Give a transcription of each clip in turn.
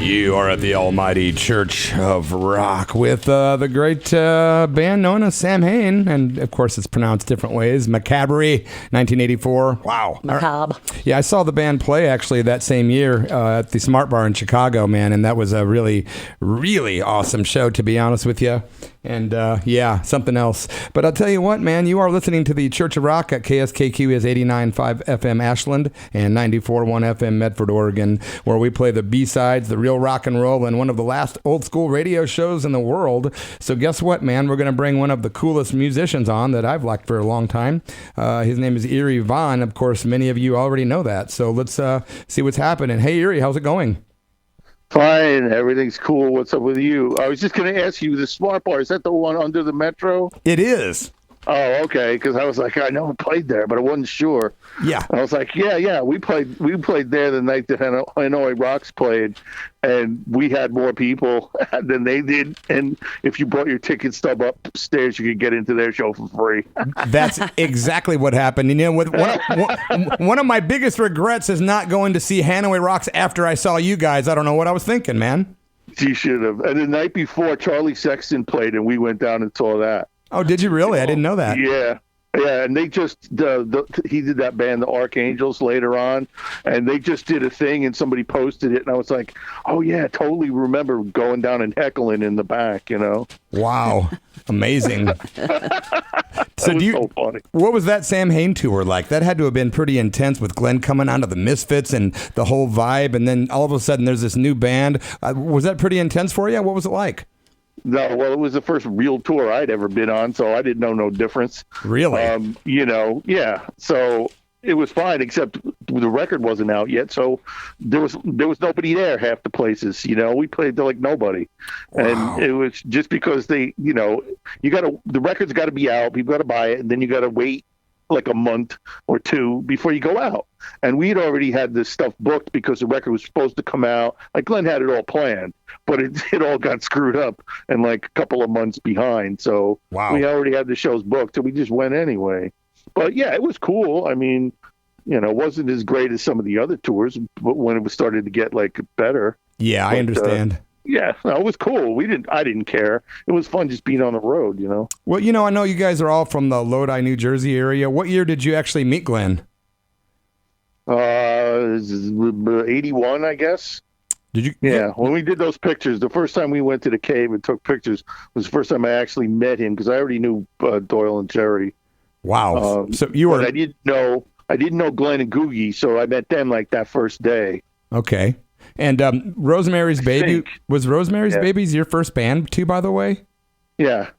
You are at the almighty Church of Rock with the great band known as Samhain, and of course it's pronounced different ways. Macabre, 1984. Wow. Macabre. Yeah, I saw the band play actually that same year at the Smart Bar in Chicago, man, and that was a really, really awesome show, to be honest with you. And yeah, something else. But I'll tell you what, man, you are listening to the Church of Rock at KSKQ is 89.5 FM Ashland and 94.1 FM Medford, Oregon, where we play the B-sides, the real rock and roll, and one of the last old school radio shows in the world. So guess what, man? We're going to bring one of the coolest musicians on that I've liked for a long time. His name is EERIE Vaughn. Of course, many of you already know that. So let's see what's happening. Hey, EERIE, how's it going? Fine, everything's cool. What's up with you? I was just going to ask you, the Smart Bar, is that the one under the Metro? It is. Oh, okay, because I was like, I never played there, but I wasn't sure. Yeah. I was like, yeah, we played there the night that Hanoi Rocks played, and we had more people than they did. And if you brought your ticket stub upstairs, you could get into their show for free. That's exactly what happened. And, you know, one of my biggest regrets is not going to see Hanoi Rocks after I saw you guys. I don't know what I was thinking, man. You should have. And the night before, Charlie Sexton played, and we went down and saw that. Oh, did you really? I didn't know that. Yeah, and they just he did that band, the Archangels, later on, and they just did a thing, and somebody posted it, and I was like, oh yeah, totally remember going down and heckling in the back, you know. Wow, amazing. So funny. What was that Samhain tour like? That had to have been pretty intense with Glenn coming onto the Misfits and the whole vibe, and then all of a sudden there's this new band. Was that pretty intense for you? What was it like? No, well, it was the first real tour I'd ever been on, so I didn't know no difference. Really? You know, yeah. So it was fine, except the record wasn't out yet, so there was nobody there half the places. You know, we played to like nobody, wow. And it was just because the record's got to be out, people got to buy it, and then you got to wait like a month or two before you go out. And we'd already had this stuff booked because the record was supposed to come out. Like Glenn had it all planned, but it all got screwed up and like a couple of months behind. So wow. We already had the shows booked, so we just went anyway. But yeah, it was cool. I mean, you know, it wasn't as great as some of the other tours, but when it was started to get like better. Yeah, I understand. Yeah, no, it was cool. I didn't care. It was fun just being on the road, you know. Well, you know, I know you guys are all from the Lodi, New Jersey area. What year did you actually meet Glenn? 81, I guess. Did you? Yeah, when we did those pictures, the first time we went to the cave and took pictures was the first time I actually met him, because I already knew Doyle and Jerry. Wow. So you were. I didn't know Glenn and Googie, so I met them like that first day. Okay. And Rosemarys Baby, was Rosemarys Babies your first band too, by the way? Yeah.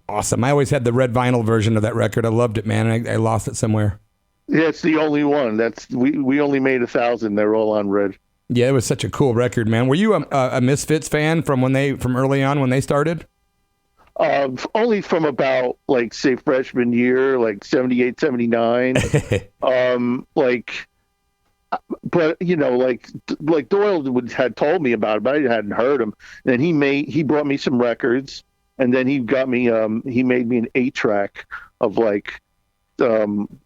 Awesome. I always had the red vinyl version of that record. I loved it, man. I lost it somewhere. Yeah, it's the only one. We only made 1,000. They're all on red. Yeah, it was such a cool record, man. Were you a Misfits fan from early on when they started? Only from about like say freshman year, like 78, 79. But you know, like Doyle had told me about it, but I hadn't heard him. And he brought me some records, and then he got me he made me an 8-track of like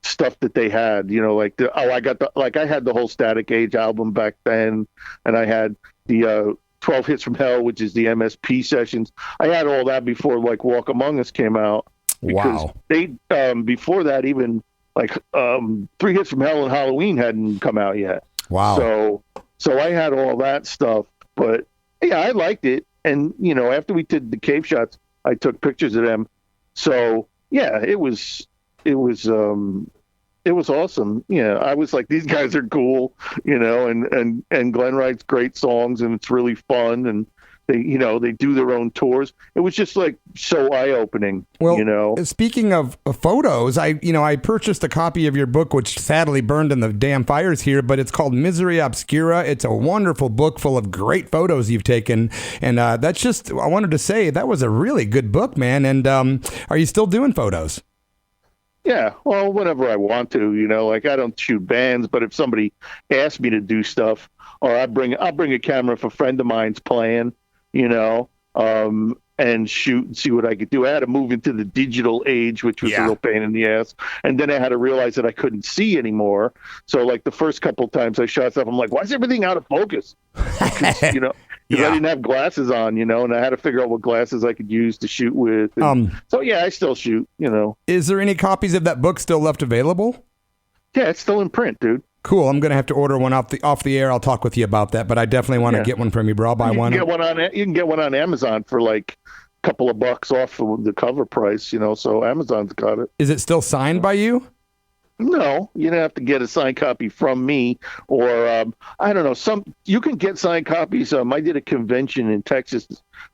stuff that they had. You know, I had the whole Static Age album back then, and I had the 12 Hits from Hell, which is the MSP sessions. I had all that before like Walk Among Us came out. Because wow. They before that even. Like 3 Hits from Hell and Halloween hadn't come out yet. Wow. So I had all that stuff, but yeah, I liked it. And you know, after we did the cave shots, I took pictures of them. So yeah, it was awesome. Yeah, I was like, these guys are cool, you know, and Glenn writes great songs, and it's really fun, and they do their own tours. It was just like so eye-opening. Well, you know. Speaking of photos, I purchased a copy of your book, which sadly burned in the damn fires here, but it's called Misery Obscura. It's a wonderful book full of great photos you've taken, and that's just, I wanted to say that was a really good book, man. And are you still doing photos? Yeah, well, whenever I want to, you know, like I don't shoot bands, but if somebody asks me to do stuff, or I'll bring a camera if a friend of mine's playing. You know, and shoot and see what I could do. I had to move into the digital age, which was a real pain in the ass. And then I had to realize that I couldn't see anymore. So like the first couple of times I shot stuff, I'm like, why is everything out of focus? Because I didn't have glasses on, and I had to figure out what glasses I could use to shoot with. So yeah, I still shoot, Is there any copies of that book still left available? Yeah, it's still in print, dude. Cool. I'm going to have to order one off the air. I'll talk with you about that, but I definitely want to get one from you, bro. I'll buy one. You can get one on Amazon for like a couple of bucks off of the cover price, so Amazon's got it. Is it still signed by you? No, you don't have to get a signed copy from me, or I don't know. You can get signed copies. I did a convention in Texas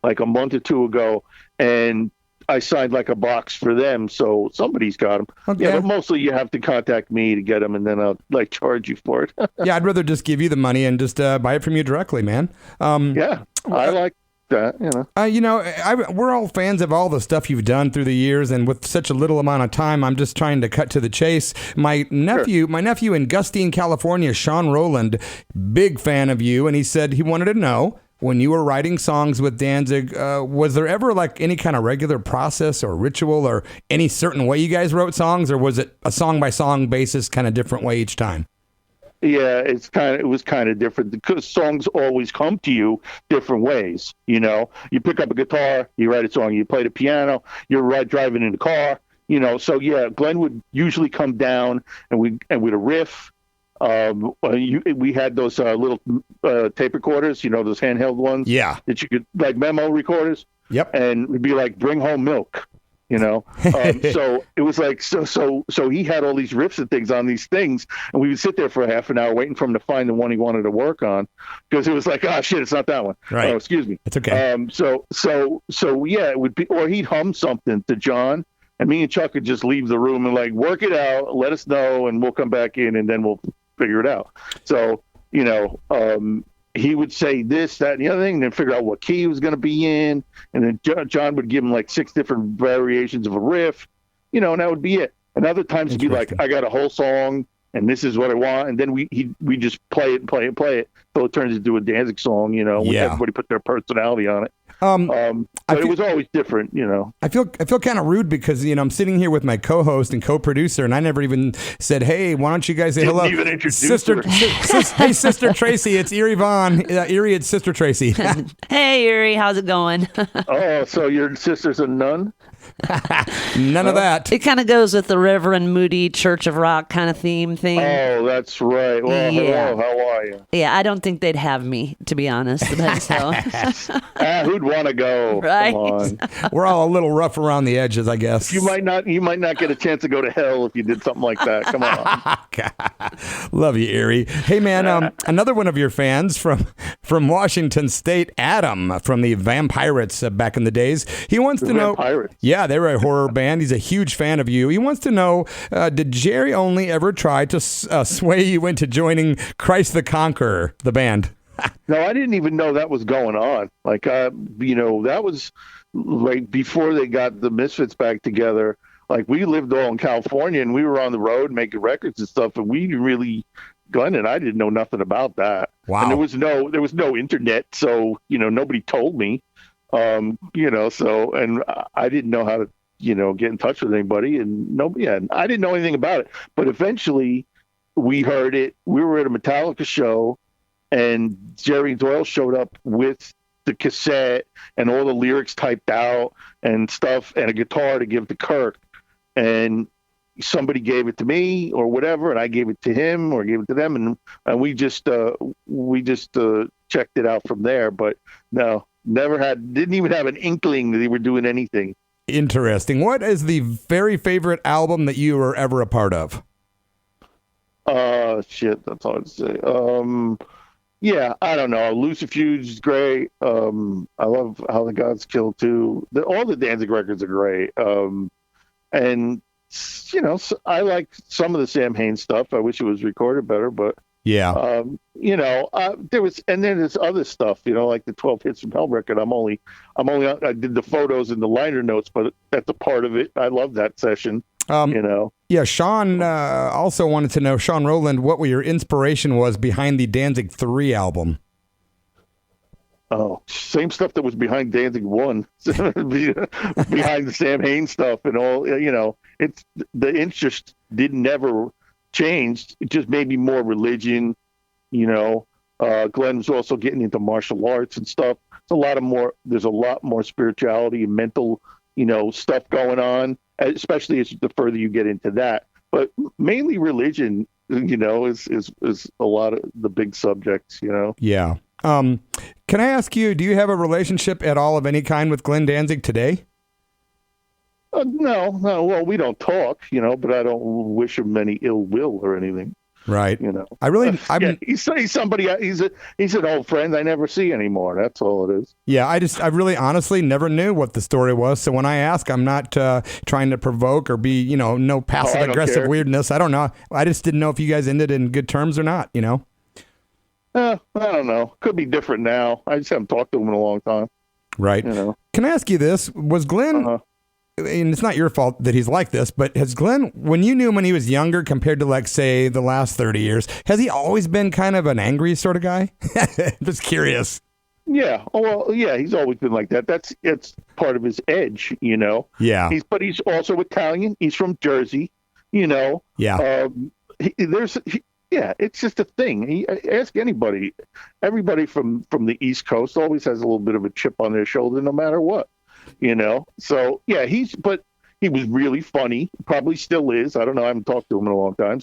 like a month or two ago, and I signed like a box for them, so somebody's got them. Okay. Yeah, but mostly you have to contact me to get them, and then I'll like charge you for it. Yeah, I'd rather just give you the money and just buy it from you directly, man. Yeah, I like that. We're all fans of all the stuff you've done through the years, and with such a little amount of time, I'm just trying to cut to the chase. My nephew in Gustine, California, Sean Rowland, big fan of you, and he said he wanted to know, when you were writing songs with Danzig, was there ever like any kind of regular process or ritual or any certain way you guys wrote songs, or was it a song by song basis, kind of different way each time? Yeah, it was kind of different because songs always come to you different ways. You pick up a guitar, you write a song. You play the piano, you're driving in the car. So yeah, Glenn would usually come down and with a riff. We had those little tape recorders, those handheld ones. Yeah. That you could, like memo recorders. Yep. And it'd be like, bring home milk, So it was like, so he had all these riffs and things on these things. And we would sit there for a half an hour waiting for him to find the one he wanted to work on. Because it was like, oh, shit, it's not that one. Right. Oh, excuse me. It's okay. So yeah, it would be, or he'd hum something to John. And me and Chuck would just leave the room and like, work it out, let us know, and we'll come back in and then we'll figure it out. So, he would say this, that, and the other thing, and then figure out what key he was going to be in. And then John would give him like 6 different variations of a riff, and that would be it. And other times it'd be like, I got a whole song and this is what I want. And then we just play it and play it and play it. So it turns into a Danzig song, with everybody put their personality on it. But it was always different, I feel kind of rude because, I'm sitting here with my co-host and co-producer, and I never even said, hey, why don't you guys say hello? Even introduce Sister, hey, Sister Tracy, it's EERIE Vaughn. EERIE, it's Sister Tracy. Hey, EERIE, how's it going? Oh, so your sister's a nun? None of that. It kind of goes with the Reverend Moody Church of Rock kind of theme thing. Oh, that's right. Well, hello, how are you? Yeah, I don't think they'd have me, to be honest. Who'd want to go? Right. Come on. We're all a little rough around the edges, I guess. You might not get a chance to go to hell if you did something like that. Come on. Love you, EERIE. Hey, man, another one of your fans from Washington State, Adam, from the Vampirates back in the days. He wants to know. Vampirates. Yeah, they were a horror band. He's a huge fan of you. He wants to know, did Jerry Only ever try to sway you into joining Christ the Conqueror, the band? No, I didn't even know that was going on. Like, that was right before they got the Misfits back together. Like, we lived all in California, and we were on the road making records and stuff, and we really, Glenn and I didn't know nothing about that. Wow. And there was no internet, so, nobody told me. So, and I didn't know how to, get in touch with anybody, and I didn't know anything about it. But eventually we heard it. We were at a Metallica show, and Jerry Doyle showed up with the cassette and all the lyrics typed out and stuff, and a guitar to give to Kirk. And somebody gave it to me or whatever, and I gave it to him or gave it to them, and we just checked it out from there. But no. Didn't even have an inkling that they were doing anything. Interesting. What is the very favorite album that you were ever a part of? Shit, that's hard to say. Yeah, I don't know. Lucifuge is great. I love How the Gods Kill too. All the Danzig records are great. And I like some of the Samhain stuff. I wish it was recorded better, but yeah. There was, and then there's other stuff, like the 12 Hits from Hell record. I did the photos and the liner notes, but that's a part of it. I love that session. Yeah. Sean also wanted to know, Sean Rowland, what your inspiration was behind the Danzig 3 album. Oh, same stuff that was behind Danzig 1, behind the Samhain stuff and all. It's the interest never changed. It just maybe more religion. Glenn was also getting into martial arts and stuff. There's a lot more spirituality and mental, stuff going on, especially as the further you get into that. But mainly religion, is a lot of the big subjects, Yeah. Can I ask you, do you have a relationship at all of any kind with Glen Danzig today? No. Well, we don't talk, but I don't wish him any ill will or anything. Right. He's somebody. He's an old friend I never see anymore. That's all it is. Yeah, I really honestly never knew what the story was. So when I ask, I'm not trying to provoke or be, no passive aggressive weirdness. I don't know. I just didn't know if you guys ended in good terms or not. I don't know. Could be different now. I just haven't talked to him in a long time. Right. Can I ask you this? Was Glenn? And it's not your fault that he's like this, but has Glenn, when you knew him when he was younger compared to, like, say, the last 30 years, has he always been kind of an angry sort of guy? Just curious. Yeah. Well, yeah, he's always been like that. It's part of his edge, Yeah. But he's also Italian. He's from Jersey, Yeah. It's just a thing. Ask anybody. Everybody from the East Coast always has a little bit of a chip on their shoulder no matter what. So yeah, but he was really funny, probably still is. I don't know. I haven't talked to him in a long time.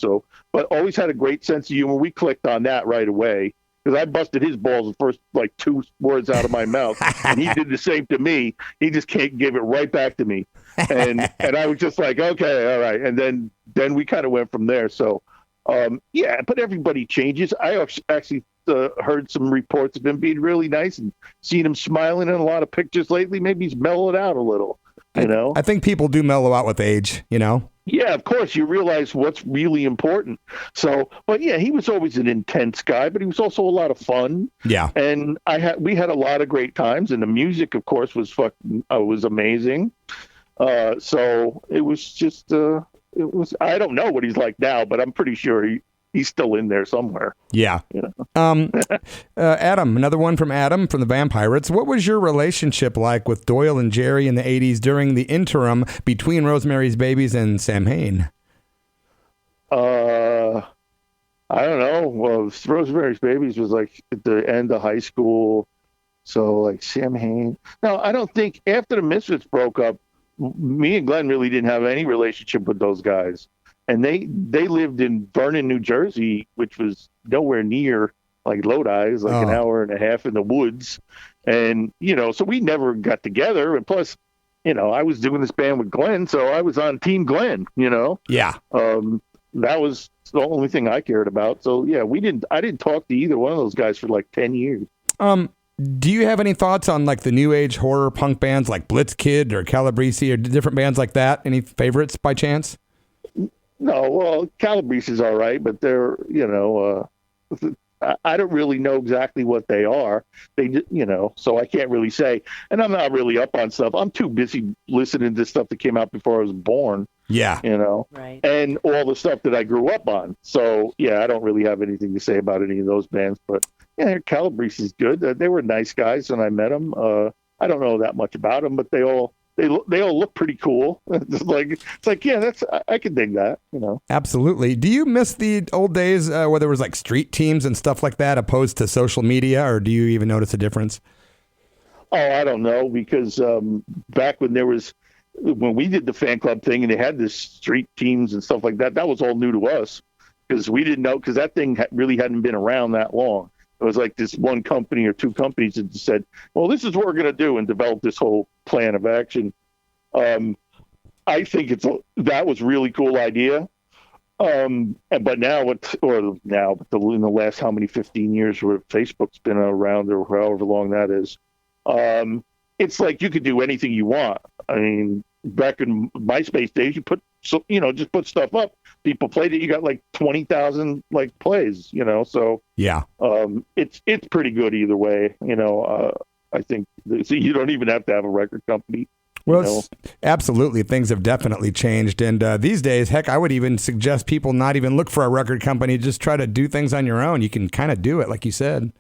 But always had a great sense of humor. We clicked on that right away because I busted his balls the first, like, 2 words out of my mouth. And he did the same to me. He just gave it right back to me. And I was just like, okay, all right. And then we kind of went from there. So, but everybody changes. I actually heard some reports of him being really nice and seen him smiling in a lot of pictures lately. Maybe he's mellowed out a little, I think people do mellow out with age, Yeah, of course. You realize what's really important. So, but yeah, he was always an intense guy, but he was also a lot of fun. Yeah. And we had a lot of great times, and the music, of course, was amazing. So it was just, I don't know what he's like now, but I'm pretty sure he's still in there somewhere. Yeah. Adam, another one from Adam from the Vampirates. What was your relationship like with Doyle and Jerry in the 80s during the interim between Rosemary's Babies and Samhain? I don't know. Well, Rosemary's Babies was like at the end of high school. So, like, Samhain. No, I don't think after the Misfits broke up, me and Glenn really didn't have any relationship with those guys. And they lived in Vernon, New Jersey, which was nowhere near, like, Lodi. It was like an hour and a half in the woods. And, so we never got together. And plus, I was doing this band with Glenn, so I was on Team Glenn, Yeah. That was the only thing I cared about. So, yeah, I didn't talk to either one of those guys for like 10 years. Do you have any thoughts on, like, the new age horror punk bands like Blitzkid or Calabrese or different bands like that? Any favorites by chance? No, well, Calabrese is all right, but they're, I don't really know exactly what they are. So I can't really say. And I'm not really up on stuff. I'm too busy listening to stuff that came out before I was born. Yeah. Right. And all the stuff that I grew up on. So, yeah, I don't really have anything to say about any of those bands. But, yeah, Calabrese is good. They were nice guys when I met them. I don't know that much about them, but they all look pretty cool. It's like, yeah, I can dig that, Absolutely. Do you miss the old days where there was, like, street teams and stuff like that opposed to social media, or do you even notice a difference? Oh, I don't know, because back when we did the fan club thing and they had this street teams and stuff like that, that was all new to us because we didn't know, because that thing really hadn't been around that long. It was like this one company or two companies that said, well, this is what we're going to do, and develop this whole plan of action. I think that was really cool idea. But now, in the last how many 15 years where Facebook's been around, or however long that is, it's like you could do anything you want. I mean, back in MySpace days, you just put stuff up. People played it. You got like 20,000 like plays. So yeah, it's pretty good either way. I think so you don't even have to have a record company. Well, absolutely. Things have definitely changed. And these days, heck, I would even suggest people not even look for a record company. Just try to do things on your own. You can kind of do it, like you said.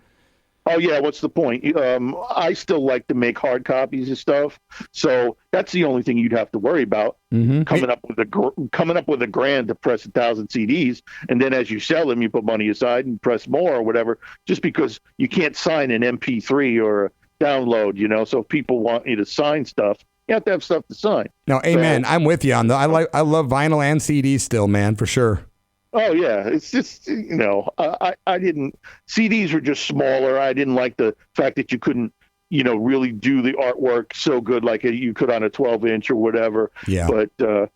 Oh yeah, what's the point? I still like to make hard copies of stuff, so that's the only thing you'd have to worry about. Mm-hmm. Coming up with $1,000 to press 1,000 CDs, and then as you sell them, you put money aside and press more or whatever. Just because you can't sign an MP3 or a download, So if people want you to sign stuff, you have to have stuff to sign. No, amen. I'm with you on that. I love vinyl and CDs still, man, for sure. Oh yeah, it's just I didn't. CDs were just smaller. I didn't like the fact that you couldn't really do the artwork so good like you could on a 12-inch or whatever. Yeah. But I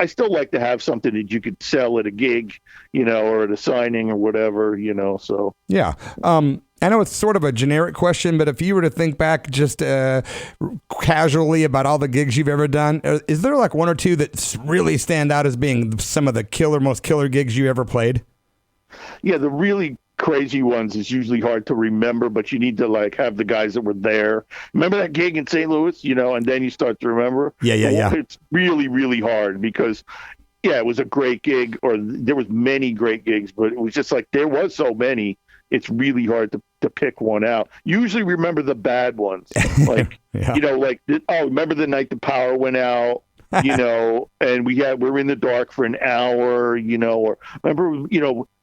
still like to have something that you could sell at a gig, or at a signing or whatever, So yeah. I know it's sort of a generic question, but if you were to think back just casually about all the gigs you've ever done, is there like one or two that really stand out as being some of the most killer gigs you ever played? Yeah, the really crazy ones is usually hard to remember, but you need to have the guys that were there. Remember that gig in St. Louis, and then you start to remember? Yeah. It's really, really hard because it was a great gig, or there was many great gigs, but it was just there was so many. It's really hard to pick one out. Usually remember the bad ones. Remember the night the power went out, and we were in the dark for an hour, or remember,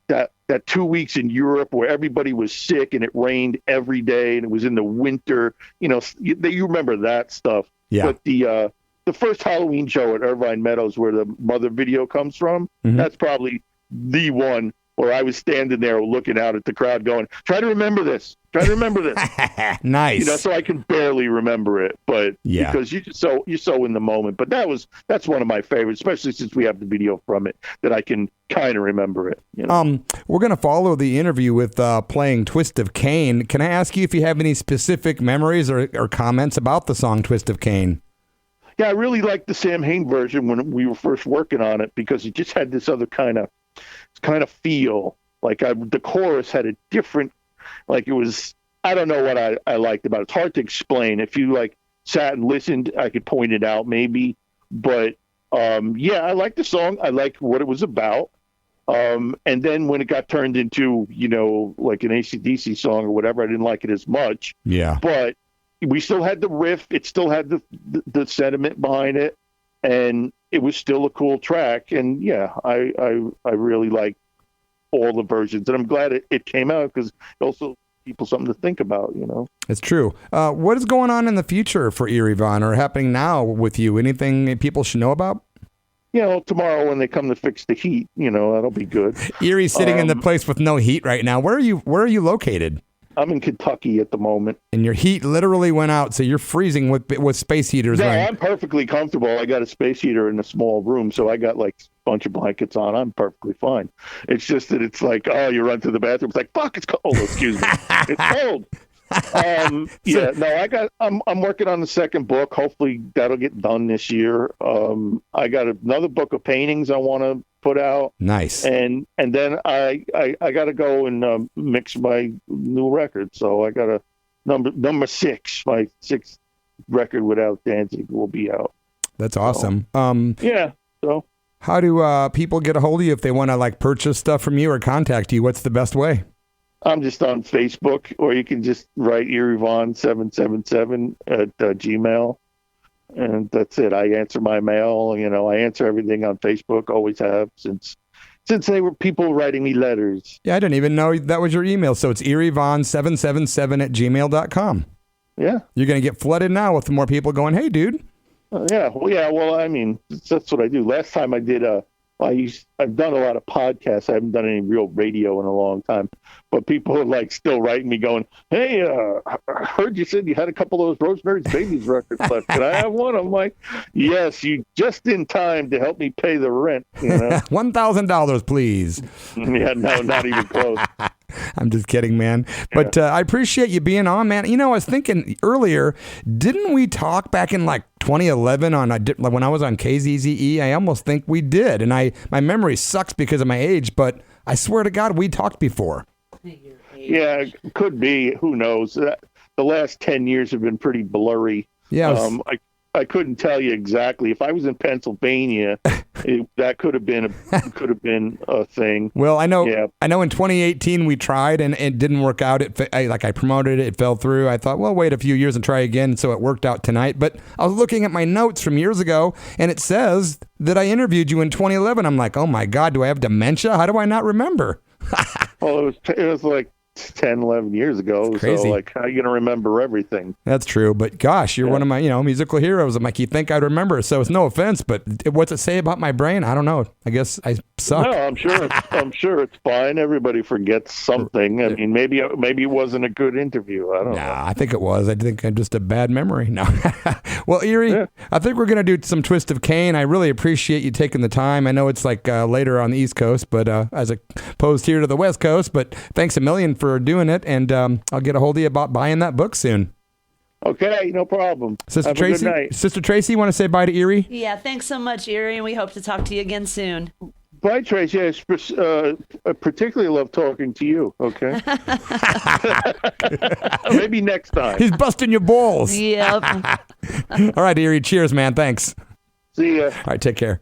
that 2 weeks in Europe where everybody was sick and it rained every day and it was in the winter, you remember that stuff. Yeah. But the first Halloween show at Irvine Meadows where the Mother video comes from, that's probably the one where I was standing there looking out at the crowd going, try to remember this. Nice. So I can barely remember it, but because you're so in the moment. But that's one of my favorites, especially since we have the video from it that I can kind of remember it. We're going to follow the interview with playing Twist of Kane. Can I ask you if you have any specific memories or comments about the song Twist of Kane? Yeah, I really liked the Samhain version when we were first working on it because it just had this other kind of feel. The chorus had a different, it was, I don't know what I liked about it. It's hard to explain. If you sat and listened, I could point it out maybe. But I liked the song. I liked what it was about. And then when it got turned into, an AC/DC song or whatever, I didn't like it as much. Yeah. But we still had the riff. It still had the sentiment behind it. And it was still a cool track. And I really liked all the versions. And I'm glad it came out because it also people something to think about, It's true. What is going on in the future for EERIE, Vaughn, or happening now with you? Anything people should know about? Tomorrow when they come to fix the heat, that'll be good. EERIE's sitting in the place with no heat right now. Where are you located? I'm in Kentucky at the moment. And your heat literally went out, so you're freezing with space heaters. No, right? I'm perfectly comfortable. I got a space heater in a small room, so I got a bunch of blankets on. I'm perfectly fine. It's just that it's you run to the bathroom. It's fuck, it's cold. Excuse me. It's cold. I'm working on the second book. Hopefully that'll get done this year. I got another book of paintings I want to put out. Nice. And then I got to go and mix my new record. So I got a number 6, my 6th record without Danzig will be out. That's awesome. So how do people get a hold of you if they want to purchase stuff from you or contact you? What's the best way? I'm just on Facebook, or you can just write EERIEVaughn777 at Gmail. And that's it. I answer my mail. I answer everything on Facebook. Always have since they were people writing me letters. Yeah, I didn't even know that was your email. So it's EERIEVaughn777 at gmail.com. Yeah. You're going to get flooded now with more people going, hey, dude. Well, I mean, that's what I do. Last time I did I've done a lot of podcasts. I haven't done any real radio in a long time. But people are still writing me going, hey, I heard you said you had a couple of those Rosemarys Babies records left. Can I have one? I'm like, yes, you just in time to help me pay the rent. $1,000, please. Yeah, no, not even close. I'm just kidding, man. But I appreciate you being on, man. I was thinking earlier, didn't we talk back in 2011 when I was on KZZE? I almost think we did. And my memory sucks because of my age, but I swear to God, we talked before. Yeah, it could be. Who knows? The last 10 years have been pretty blurry. Yeah. I couldn't tell you exactly. If I was in Pennsylvania, that could have been a thing. Well, I know Yeah. in 2018 we tried and it didn't work out. I promoted it, it fell through. I thought, well, wait a few years and try again. So it worked out tonight. But I was looking at my notes from years ago, and it says that I interviewed you in 2011. I'm like, oh my God, do I have dementia? How do I not remember? Well, it was like 10, 11 years ago. It's crazy. So, like, how are you going to remember everything? That's true. But gosh, you're one of my, musical heroes. I'm like, you think I'd remember. So it's no offense, but what's it say about my brain? I don't know. I guess I suck. No, I'm sure it's fine. Everybody forgets something. I mean, maybe it wasn't a good interview. I don't know. I think it was. I think I'm just a bad memory. No. Well, EERIE, I think we're going to do some Twist of Kane. I really appreciate you taking the time. I know it's like later on the East Coast, but as opposed here to the West Coast. But thanks a million for doing it, and I'll get a hold of you about buying that book soon. Okay, no problem. Sister Have Tracy, a good night. Sister Tracy, you want to say bye to EERIE? Yeah, thanks so much, EERIE, and we hope to talk to you again soon. Bye, Tracy. I particularly love talking to you. Okay. Maybe next time. He's busting your balls. Yep. All right, EERIE. Cheers, man. Thanks. See ya. All right, take care.